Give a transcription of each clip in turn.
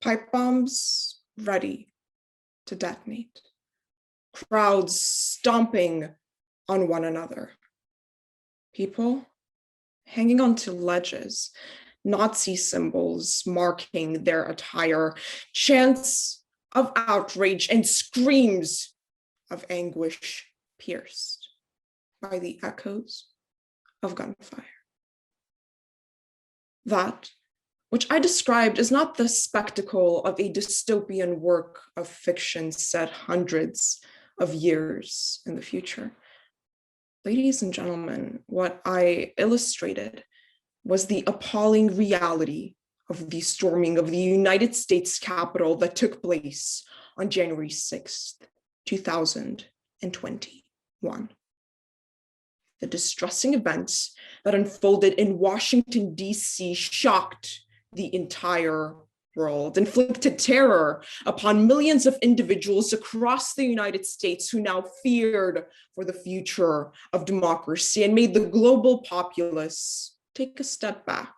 pipe bombs ready to detonate, crowds stomping on one another, people hanging onto ledges, Nazi symbols marking their attire, chants of outrage and screams of anguish pierced by the echoes of gunfire. That which I described is not the spectacle of a dystopian work of fiction set hundreds of years in the future. Ladies and gentlemen, what I illustrated was the appalling reality of the storming of the United States Capitol that took place on January 6th, 2021. The distressing events that unfolded in Washington, D.C. shocked the entire world, inflicted terror upon millions of individuals across the United States who now feared for the future of democracy, and made the global populace take a step back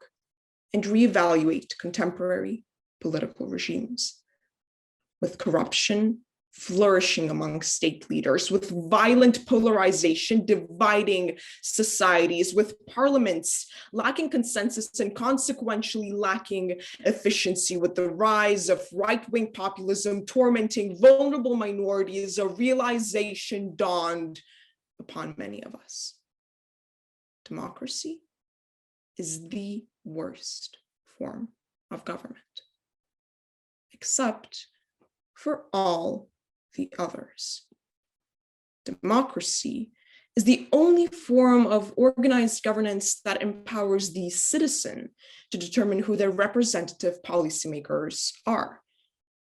and reevaluate contemporary political regimes. With corruption flourishing among state leaders, with violent polarization dividing societies, with parliaments lacking consensus and consequentially lacking efficiency, with the rise of right-wing populism tormenting vulnerable minorities, a realization dawned upon many of us. Democracy is the worst form of government, except for all the others. Democracy is the only form of organized governance that empowers the citizen to determine who their representative policymakers are.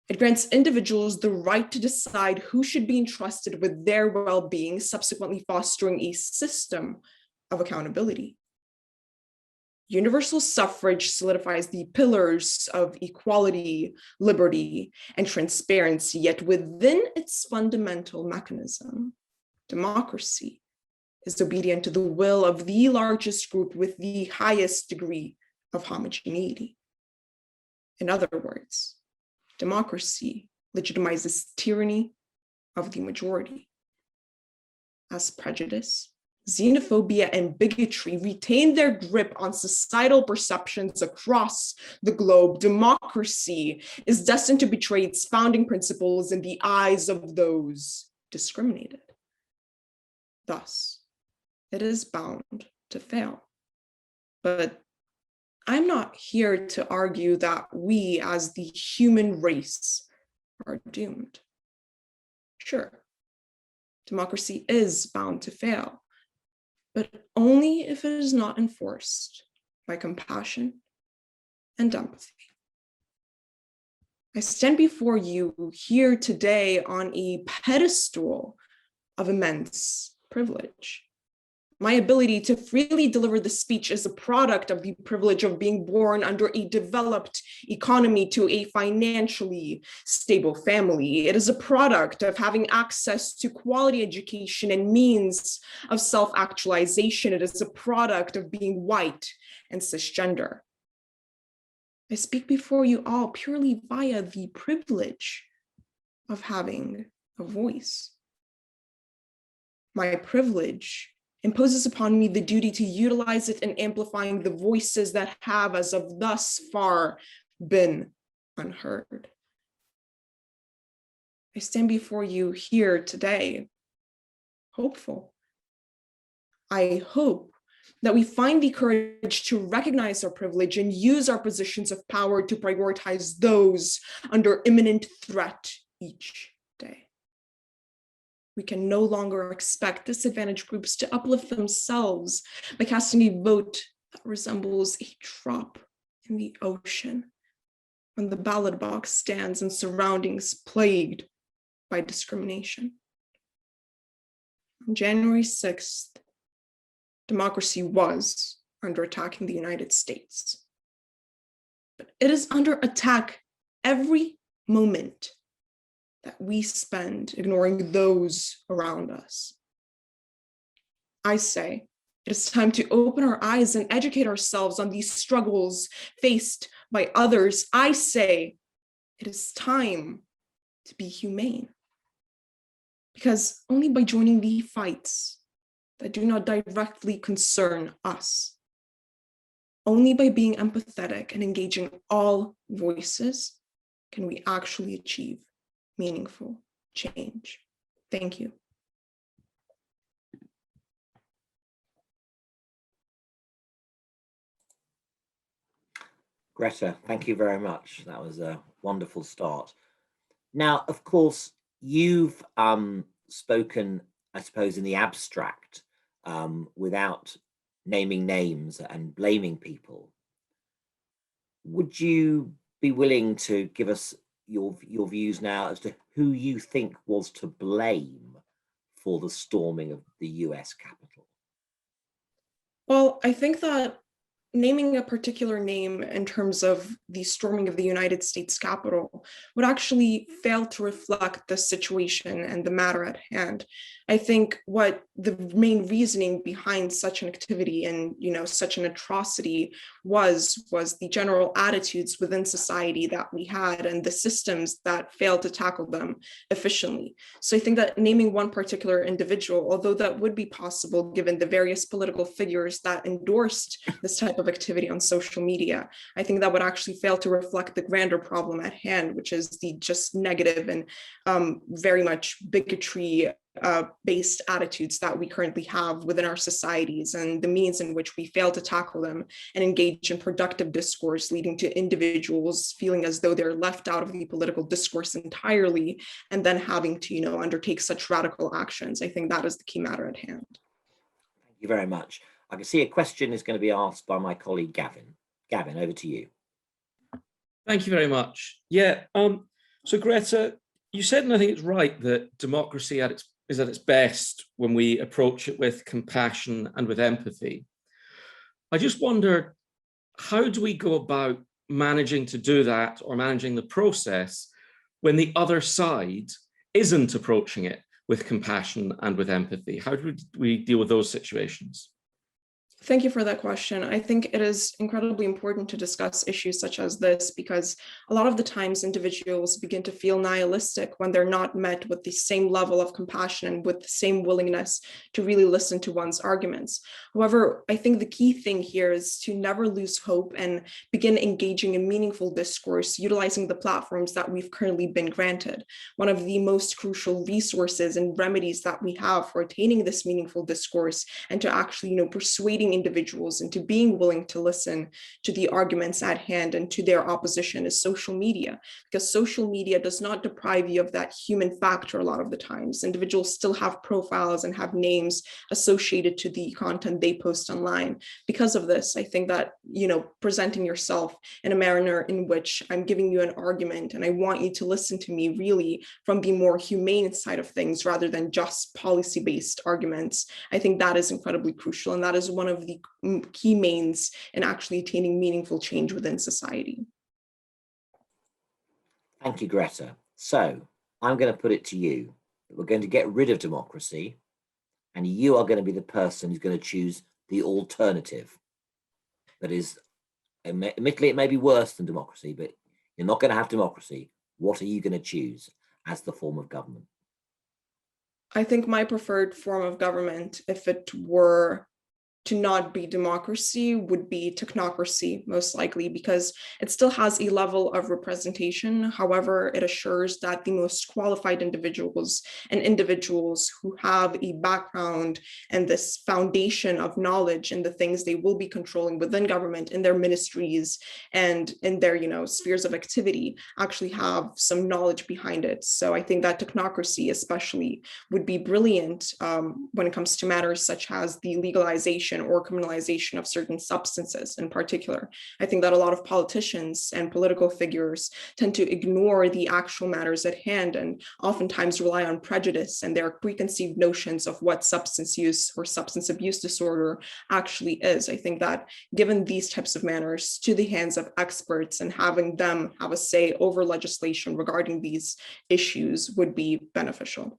It grants individuals the right to decide who should be entrusted with their well-being, subsequently fostering a system of accountability. Universal suffrage solidifies the pillars of equality, liberty, and transparency, yet within its fundamental mechanism, democracy is obedient to the will of the largest group with the highest degree of homogeneity. In other words, democracy legitimizes tyranny of the majority. As prejudice, xenophobia, and bigotry retain their grip on societal perceptions across the globe, democracy is destined to betray its founding principles in the eyes of those discriminated. Thus, it is bound to fail. But I'm not here to argue that we as the human race are doomed. Sure, democracy is bound to fail, but only if it is not enforced by compassion and empathy. I stand before you here today on a pedestal of immense privilege. My ability to freely deliver the speech is a product of the privilege of being born under a developed economy to a financially stable family. It is a product of having access to quality education and means of self-actualization. It is a product of being white and cisgender. I speak before you all purely via the privilege of having a voice. My privilege imposes upon me the duty to utilize it in amplifying the voices that have, as of thus far, been unheard. I stand before you here today, hopeful. I hope that we find the courage to recognize our privilege and use our positions of power to prioritize those under imminent threat each day. We can no longer expect disadvantaged groups to uplift themselves by casting a vote that resembles a drop in the ocean when the ballot box stands in surroundings plagued by discrimination. On January 6th, democracy was under attack in the United States, but it is under attack every moment that we spend ignoring those around us. I say it is time to open our eyes and educate ourselves on these struggles faced by others. I say it is time to be humane. Because only by joining the fights that do not directly concern us, only by being empathetic and engaging all voices can we actually achieve meaningful change. Thank you. Greta, thank you very much. That was a wonderful start. Now, of course, you've spoken, I suppose, in the abstract, without naming names and blaming people. Would you be willing to give us your views now as to who you think was to blame for the storming of the US Capitol? Well, I think that naming a particular name in terms of the storming of the United States Capitol would actually fail to reflect the situation and the matter at hand. I think what the main reasoning behind such an activity and such an atrocity was the general attitudes within society that we had and the systems that failed to tackle them efficiently. So I think that naming one particular individual, although that would be possible given the various political figures that endorsed this type of activity on social media, I think that would actually fail to reflect the grander problem at hand, which is the just negative and very much bigotry based attitudes that we currently have within our societies and the means in which we fail to tackle them and engage in productive discourse, leading to individuals feeling as though they're left out of the political discourse entirely and then having to undertake such radical actions. I think that is the key matter at hand. Thank you very much. I can see a question is going to be asked by my colleague Gavin. Gavin, over to you. Thank you very much. Yeah, so Greta, you said, and I think it's right, that democracy is at its best when we approach it with compassion and with empathy. I just wonder, how do we go about managing to do that or managing the process when the other side isn't approaching it with compassion and with empathy? How do we deal with those situations? Thank you for that question. I think it is incredibly important to discuss issues such as this because a lot of the times individuals begin to feel nihilistic when they're not met with the same level of compassion and with the same willingness to really listen to one's arguments. However, I think the key thing here is to never lose hope and begin engaging in meaningful discourse, utilizing the platforms that we've currently been granted. One of the most crucial resources and remedies that we have for attaining this meaningful discourse and to actually, persuading individuals into being willing to listen to the arguments at hand and to their opposition is social media, because social media does not deprive you of that human factor a lot of the times. Individuals still have profiles and have names associated to the content they post online. Because of this, I think that, presenting yourself in a manner in which I'm giving you an argument and I want you to listen to me really from the more humane side of things rather than just policy-based arguments, I think that is incredibly crucial. And that is one of the key means in actually attaining meaningful change within society. Thank you, Greta. So I'm going to put it to you that we're going to get rid of democracy and you are going to be the person who's going to choose the alternative. That is, admittedly, it may be worse than democracy, but you're not going to have democracy. What are you going to choose as the form of government? I think my preferred form of government, if it were to not be democracy, would be technocracy, most likely, because it still has a level of representation. However, it assures that the most qualified individuals and individuals who have a background and this foundation of knowledge in the things they will be controlling within government, in their ministries and in their, spheres of activity, actually have some knowledge behind it. So I think that technocracy especially would be brilliant when it comes to matters such as the legalization or criminalization of certain substances in particular. I think that a lot of politicians and political figures tend to ignore the actual matters at hand and oftentimes rely on prejudice and their preconceived notions of what substance use or substance abuse disorder actually is. I think that given these types of matters to the hands of experts and having them have a say over legislation regarding these issues would be beneficial.